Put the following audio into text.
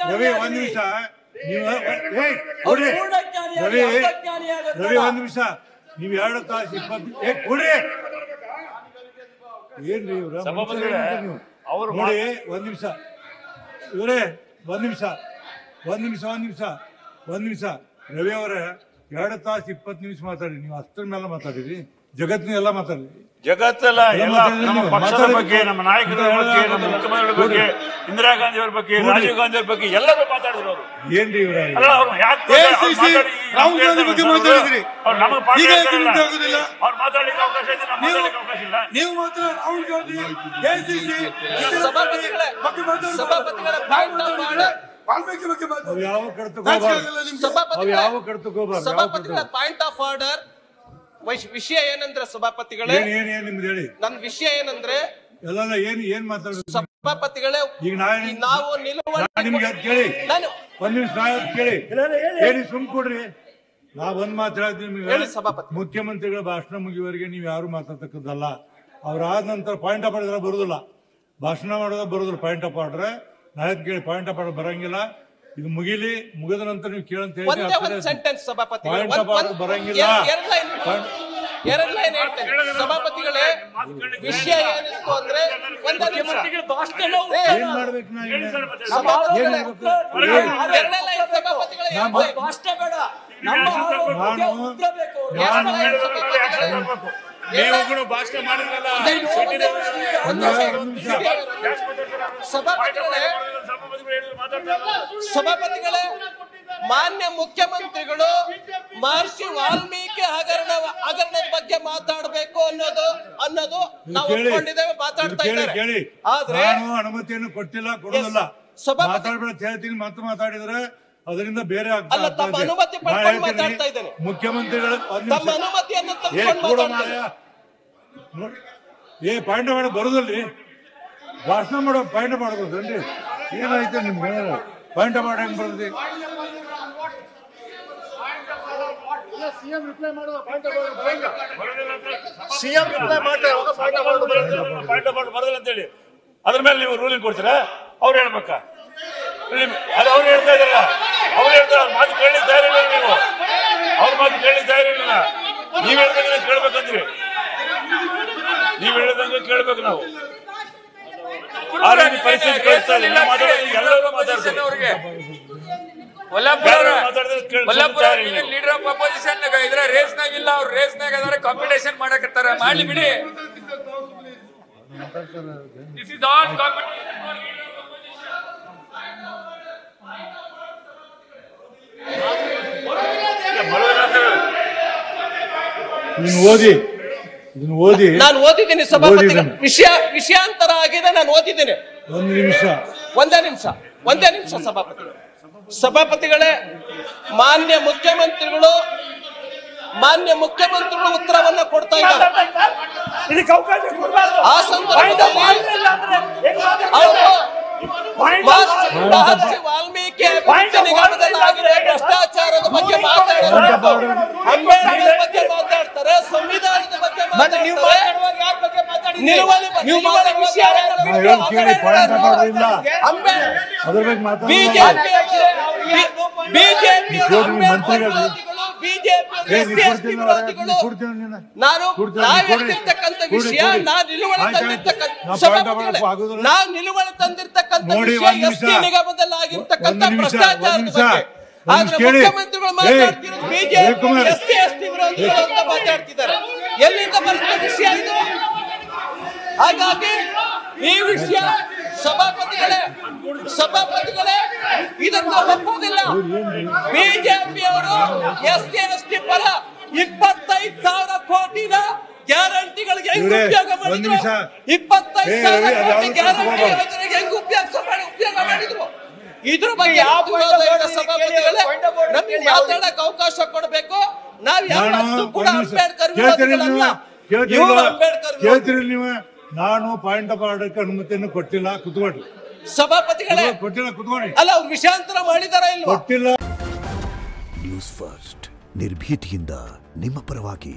ರವಿ ಒಂದ್ ನಿಮಿಷ ರವಿ ಒಂದ್ ನಿಮಿಷ ನೀವು 2 ತಾಸು 20 ಕೊಡ್ರಿ ಏನ್ರಿ ಇವ್ರ ನೋಡಿ ಒಂದ್ ನಿಮಿಷ ಇವರೇ ಒಂದ್ ನಿಮಿಷ ರವಿ ಅವರೇ 2 ತಾಸು 20 ನಿಮಿಷ ಮಾತಾಡಿ ನೀವು ಅಷ್ಟರ ಮೇಲೆ ಮಾತಾಡಿರಿ ಜಗತ್ತಿನ ಎಲ್ಲ ಮಾತಾಡಿರಿ ಜಗತ್ತೆಲ್ಲ ಎಲ್ಲ ನಮ್ಮ ಪಕ್ಷದ ಬಗ್ಗೆ ನಮ್ಮ ನಾಯಕರ ಬಗ್ಗೆ ನಮ್ಮ ಮುಖ್ಯಮಂತ್ರಿಗಳ ಬಗ್ಗೆ ಇಂದಿರಾ ಗಾಂಧಿ ಅವರ ಬಗ್ಗೆ ರಾಜೀವ್ ಗಾಂಧಿ ಅವರ ಬಗ್ಗೆ ಎಲ್ಲರೂ ಮಾತಾಡಿದ್ರು ಅವರು ಏನ್ರಿ ಇವ್ರ ರಾಹುಲ್ ಗಾಂಧಿ ಬಗ್ಗೆ ಮಾತಾಡಿದ್ರಿ ನಮಗೆ ಅವ್ರು ಮಾತಾಡಲಿಕ್ಕೆ ಅವಕಾಶ ಇದೆ ನಮ್ಗೆ ಮಾತಾಡಲಿಕ್ಕೆ ಅವಕಾಶ ಇಲ್ಲ ನೀವು ಮಾತ್ರ ರಾಹುಲ್ ಗಾಂಧಿ ಎಸಿಸಿ ಸಭಾಪತಿಗಳ ಪಾಯಿಂಟ್ ಆಫ್ ಆರ್ಡರ್ ವಿಷಯ ಏನಂದ್ರೆ ಸಭಾಪತಿಗಳೇ ನನ್ನ ವಿಷಯ ಏನಂದ್ರೆ ಏನ್ ಮಾತಾಡೋದು ಸಭಾಪತಿಗಳೇ ಈಗ ನಾವು ನಿಮ್ಗೆ ಕೇಳಿ ಒಂದ್ ನಿಮಿಷ ಕೇಳಿ ಹೇಳಿ ಸುಮ್ ಕೊಡ್ರಿ ನಾವ್ ಒಂದ್ ಮಾತಾಡ್ತೀವಿ ಮುಖ್ಯಮಂತ್ರಿಗಳ ಭಾಷಣ ಮುಗಿಯುವವರೆಗೆ ನೀವ್ ಯಾರು ಮಾತಾಡ್ತಕ್ಕದ್ದಲ್ಲ ಅವ್ರಾದ ನಂತರ ಪಾಯಿಂಟ್ ಆಫ್ ಆರ್ಡರ್ ಬರುದಿಲ್ಲ ಭಾಷಣ ಮಾಡೋದ ಬರುದಿಲ್ಲ ಪಾಯಿಂಟ್ ಆಫ್ ಆರ್ಡರ್ ನಾಯಕ್ ಕೇಳಿ ಪಾಯಿಂಟ್ ಆಫ್ ಆರ್ಡರ್ ಬರಂಗಿಲ್ಲ ಇದು ಮುಗಿದ ನಂತರ ನೀವು ಕೇಳಂತ ಹೇಳಿ ಪಾಯಿಂಟ್ ಆಫ್ ಆರ್ಡರ್ ಬರಂಗಿಲ್ಲ ಎರಡು ಲೈನ್ ಹೇಳ್ತೇನೆ ಸಭಾಪತಿಗಳೇ ವಿಷಯ ಏನಿತ್ತು ಅಂದ್ರೆ ಏನ್ ಮಾಡ್ಬೇಕು ಭಾಷಣ ಮಾಡಿದ್ರಲ್ಲ ಸಭಾಪತಿಗಳೇ ಮಾನ್ಯ ಮುಖ್ಯಮಂತ್ರಿಗಳು ಮಹರ್ಷಿ ವಾಲ್ಮೀಕಿ ಹಗರಣದ ಬಗ್ಗೆ ಮಾತಾಡಬೇಕು ಅನ್ನೋದು ನಾವು ಒಪ್ಕೊಂಡಿದ್ದೇವೆ ಮಾತಾಡ್ತಾ ಇದ್ದಾರೆ ಆದ್ರೆ ಅನುಮತಿಯನ್ನು ಕೊಡೋದಿಲ್ಲ ಮಾತಾಡ್ಬೇಡ ಹೇಳ್ತೀನಿ ಮತ್ತೆ ಮಾತಾಡಿದ್ರೆ ಅದರಿಂದ ಬೇರೆ ಅಲ್ಲ ತಮ್ಮ ಅನುಮತಿ ಪಡ್ಕೊಂಡು ಮಾತಾಡ್ತಾ ಇದ್ದೇನೆ ಮುಖ್ಯಮಂತ್ರಿಗಳು ತಮ್ಮ ಅನುಮತಿಯನ್ನು ಪಾಯಿಂಟ್ ಮಾಡಿ ಬರುದಲ್ರಿ ಭಾಷಣ ಮಾಡೋ ಪಾಯಿಂಟ್ ಮಾಡ್ಬೋದನ್ರಿ ಏನಾಯ್ತು ನಿಮ್ಗೆ ಪಾಯಿಂಟ್ ಮಾಡಿ ಹೆಂಗ್ ಬರ್ತದೆ ಸಿಎಂ ರಿಪ್ಲೈ ಬರೋದಿಲ್ಲ ಅಂತೇಳಿ ಅದ್ರ ಮೇಲೆ ನೀವು ರೂಲಿಂಗ್ ಕೊಡ್ತೀರಾ ಅವ್ರು ಹೇಳ್ಬೇಕಾ ಅದು ಅವ್ರು ಹೇಳ್ತಾ ಇದಾರಲ್ಲ ಅವ್ರು ಹೇಳ್ತಾರೆ ಮಾತು ಕೇಳಲಿಕ್ಕೆ ತಯಾರಿ ಇಲ್ಲ ನೀವು ಅವ್ರ ಮಾತು ಕೇಳಲಿಕ್ಕೆ ತಯಾರಿ ಇಲ್ಲ ನೀವ್ ಹೇಳ್ದಂಗೆ ಕೇಳ್ಬೇಕಂದ್ರಿ ನೀವ್ ಹೇಳ್ದಂಗೆ ಕೇಳ್ಬೇಕು ನಾವು ಆ ರೀತಿ ಪರಿಸ್ಥಿತಿ ಕಳಿಸ್ತಾ ಇಲ್ಲ ಎಲ್ಲರೂ ಮಾತಾಡ್ತಾರೆ ಲೀಡರ್ ಆಫ್ ಅಪೋಸಿಷನ್ ಇದ್ರ ರೇಸ್ ನಾಗ ಇಲ್ಲ ಅವ್ರು ರೇಸ್ ನಾಗ ಅದಾರೆ ಕಾಂಪಿಟೇಷನ್ ಮಾಡಕತ್ತಾರ ಮಾಡ್ಲಿ ಬಿಡಿ ದಿಸ್ ಇಸ್ ಆಲ್ ಓದಿ ನಾನು ಓದಿದ್ದೀನಿ ಸಭಾಪತಿಗಳ ವಿಷಯಾಂತರ ಆಗಿದೆ ನಾನು ಓದಿದ್ದೀನಿ ಒಂದೇ ನಿಮಿಷ ಸಭಾಪತಿಗಳೇ ಮಾನ್ಯ ಮುಖ್ಯಮಂತ್ರಿಗಳು ಉತ್ತರವನ್ನ ಕೊಡ್ತಾ ಇದ್ದಾರೆ ಆ ಸಂದರ್ಭದಲ್ಲಿ ಮಹರ್ಷಿ ವಾಲ್ಮೀಕಿ ನಿಗಮದಲ್ಲಾಗಿರುವ ಭ್ರಷ್ಟಾಚಾರದ ಬಗ್ಗೆ ಮಾತಾಡ್ತಾರೆ ಅಂಬೇಡ್ಕರ್ ಬಗ್ಗೆ ಮಾತಾಡ್ತಾರೆ ಸಂವಿಧಾನದ ಬಗ್ಗೆ ಮಾತಾಡ್ತಾರೆ ನಿಲುವಳಿ ವಿಷಯ ನಿಲುವಳಿ ತಂದಿರ್ತಕ್ಕಂಥ ವಿಷಯ ಎಸ್ಟಿ ನಿಗಮದಲ್ಲಾಗಿರ್ತಕ್ಕಂಥ ಭ್ರಷ್ಟಾಚಾರದ ಬಗ್ಗೆ ಆದ್ರೆ ಮುಖ್ಯಮಂತ್ರಿಗಳು ಮಾತಾಡ್ತಿರೋದು ಬಿಜೆಪಿ ಎಸ್ಟಿ ವಿರೋಧಿಗಳು ಅಂತ ಮಾತಾಡ್ತಿದ್ದಾರೆ ಎಲ್ಲಿಂದ ಬರುತ್ತೆ ವಿಷಯ ಇದು ಹಾಗಾಗಿ ಈ ವಿಷಯ ಸಭಾಪತಿಗಳೇ ಇದನ್ನು ಒಪ್ಪುವುದಿಲ್ಲ ಬಿಜೆಪಿಯವರು ಎಸ್ಟಿ ಪರ 25,000 ಕೋಟಿನ ಗ್ಯಾರಂಟಿಗಳಿಗೆ ಹೆಂಗ್ ಉಪಯೋಗ ಮಾಡಿದ್ರು 25,000 ಕೋಟಿ ಗ್ಯಾರಂಟಿ ಯೋಜನೆಗೆ ಹೆಂಗ್ ಉಪಯೋಗ ಮಾಡಿದ್ರು ಇದ್ರ ಬಗ್ಗೆ ಸಭಾಪತಿಗಳೇ ನಮಗೆ ಮಾತಾಡಕ್ ಅವಕಾಶ ಕೊಡಬೇಕು ನಾವ್ ಯಾವತ್ತೂ ಕೂಡ ಅಂಬೇಡ್ಕರ್ ವಿರೋಧಿಗಳಲ್ಲ ನೀವು ನಾನು ಪಾಯಿಂಟ್ ಆಫ್ ಆರ್ಡರ್ಗೆ ಅನುಮತಿಯನ್ನು ಕೊಟ್ಟಿಲ್ಲ ಕುತ್ಕೊಳ್ಳಿ ಸಭಾಪತಿಗಳೇ ಕೊಟ್ಟಿಲ್ಲ ಕುತ್ಕೊಳ್ಳಿ ಅಲ್ಲ ಅವ್ರು ವಿಷಯಾಂತರ ಮಾಡಿದಾರ ಇಲ್ಲ ಕೊಟ್ಟಿಲ್ಲ ನ್ಯೂಸ್ ಫಸ್ಟ್ ನಿರ್ಭೀತಿಯಿಂದ ನಿಮ್ಮ ಪರವಾಗಿ.